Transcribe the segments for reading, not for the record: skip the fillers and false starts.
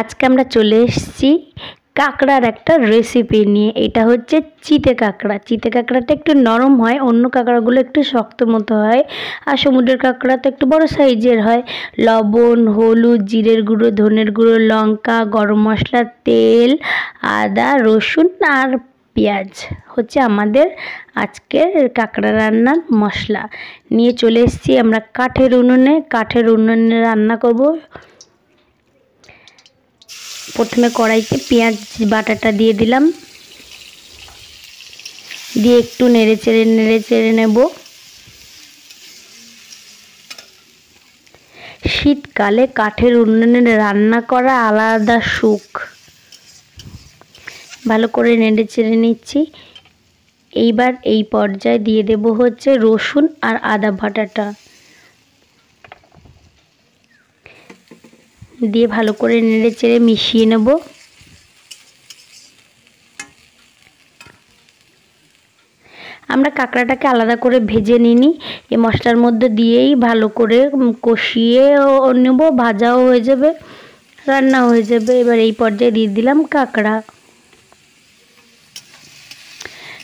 আজকে আমরা চলে এসেছি কাঁকড়ার একটা রেসিপি নিয়ে। এটা হচ্ছে চিতে কাঁকড়া। চিতে কাঁকড়াটা একটু নরম হয়, অন্য কাঁকড়াগুলো একটু শক্ত মতো হয়, আর সমুদ্রের কাঁকড়া তো একটু বড় সাইজের হয়। লবণ, হলুদ, জিরের গুঁড়ো, ধনের গুঁড়ো, লঙ্কা, গরম মশলা, তেল, আদা, রসুন আর পেঁয়াজ হচ্ছে আমাদের আজকের কাঁকড়া রান্নার মশলা। নিয়ে চলে এসেছি আমরা কাঠের উনুনে। কাঠের উনুনে রান্না করব। প্রথমে কড়াইতে পেঁয়াজ বাটাটা দিয়ে দিলাম, দিয়ে একটু নেড়ে চেড়ে নেব। শীতকালে কাঠের উনুনে রান্না করা আলাদা সুখ। ভালো করে নেড়ে চেড়ে নিচ্ছি। এইবার এই পর্যায়ে দিয়ে দেব হচ্ছে রসুন আর আদা বাটাটা, দিয়ে ভালো করে নেড়ে চেড়ে মিশিয়ে নেব। আমরা কাঁকড়াটাকে আলাদা করে ভেজে নিই, এই মশলার মধ্যে দিয়েই ভালো করে কষিয়ে নেব, ভাজাও হয়ে যাবে, রান্না হয়ে যাবে। এবার এই পর্যায়ে দিয়ে দিলাম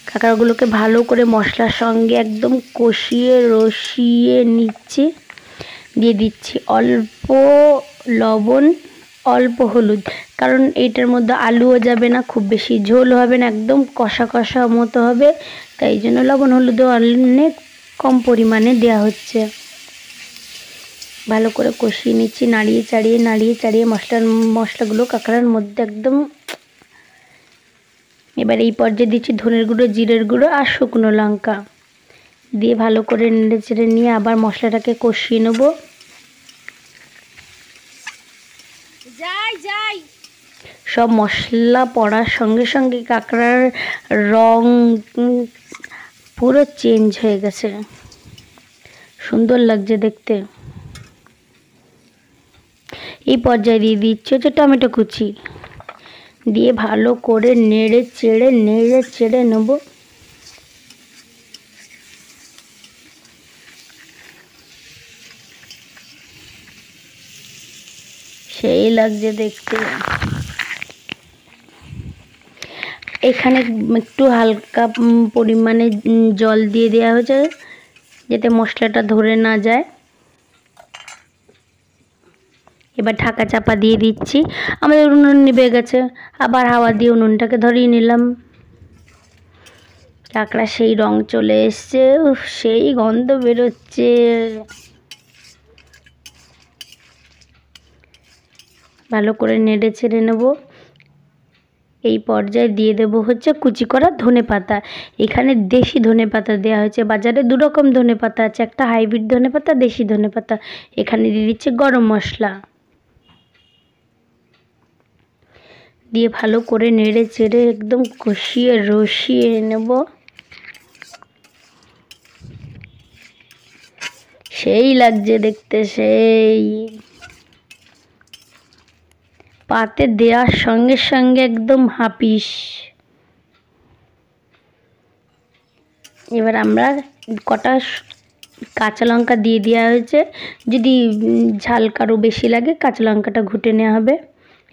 কাঁকড়াগুলোকে ভালো করে মশলার সঙ্গে একদম কষিয়ে রসিয়ে নিচ্ছি। দিয়ে দিচ্ছি অল্প লবণ, অল্প হলুদ, কারণ এইটার মধ্যে আলুও যাবে না, খুব বেশি ঝোল হবে না, একদম কষা কষা মতো হবে, তাই জন্য লবণ হলুদও অনেক কম পরিমাণে দেওয়া হচ্ছে। ভালো করে কষিয়ে নিচ্ছি, নাড়িয়ে চাড়িয়ে মশলাগুলো কাঁকড়ার মধ্যে একদম। এবার এই পর্যায়ে দিচ্ছি ধনের গুঁড়ো, জিরের গুঁড়ো আর শুকনো লঙ্কা, দিয়ে ভালো করে নেড়ে চেড়ে নিয়ে আবার মশলাটাকে কষিয়ে নেব। সব মশলা পড়ার সঙ্গে সঙ্গে কাঁকড়ার রং পুরো চেঞ্জ হয়ে গেছে, সুন্দর লাগছে দেখতে। এই পর্যায়ে দিয়ে দিচ্ছি হচ্ছে টমেটো কুচি, দিয়ে ভালো করে নেড়ে চেড়ে নেব। সেই লাগছে দেখতে। এখানে একটু হালকা পরিমাণে জল দিয়ে দেওয়া হয়েছে যাতে মশলাটা ধরে না যায়। এবার ঢাকা চাপা দিয়ে দিচ্ছি। আমাদের উনুন নিভে গেছে, আবার হাওয়া দিয়ে উনুনটাকে ধরিয়ে নিলাম। কাঁকড়া সেই রং চলে এসছে, সেই গন্ধ বেরোচ্ছে। ভালো করে নেড়ে ছেড়ে নেব। এই পর্যায়ে দিয়ে দেব হচ্ছে কুচি করা ধনেপাতা। এখানে দেশি ধনেপাতা দেওয়া হয়েছে, বাজারে দু রকম ধনেপাতা আছে, একটা হাইব্রিড ধনেপাতা, দেশি ধনেপাতা। এখানে দিয়ে দিচ্ছে গরম মশলা, দিয়ে ভালো করে নেড়ে চেড়ে একদম কষিয়ে রসিয়ে নেব। সেই লাগছে দেখতে, সেই পাতে দেওয়ার সঙ্গে সঙ্গে একদম হাপিস। এবার আমরা কটা কাঁচা লঙ্কা দিয়ে দেওয়া হয়েছে, যদি ঝাল কারো বেশি লাগে কাঁচা লঙ্কাটা ঘুটে নেওয়া হবে।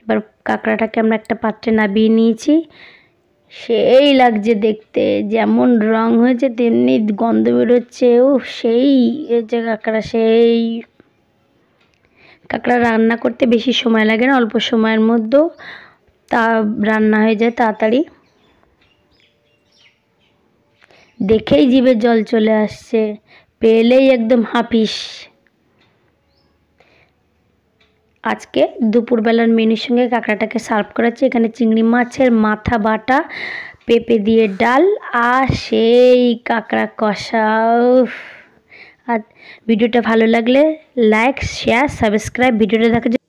এবার কাঁকড়াটাকে আমরা একটা পাত্রে নামিয়ে নিয়েছি। সেই লাগছে দেখতে, যেমন রং হয়েছে তেমনি গন্ধ বেরোচ্ছে। সেই হয়েছে কাঁকড়া। সেই কাঁকড়া রান্না করতে বেশি সময় লাগে না, অল্প সময়ের মধ্যেও তা রান্না হয়ে যায় তাড়াতাড়ি। দেখেই জিভে জল চলে আসছে, পেলেই একদম হাপিস। আজকে দুপুরবেলার মেনুর সঙ্গে কাঁকড়াটাকে সার্ভ করাচ্ছি। এখানে চিংড়ি মাছের মাথা বাটা, পেঁপে দিয়ে ডাল, আর সেই কাঁকড়া কষা। আর ভিডিওটা ভালো লাগলে লাইক, শেয়ার, সাবস্ক্রাইব। ভিডিওটা দেখার জন্য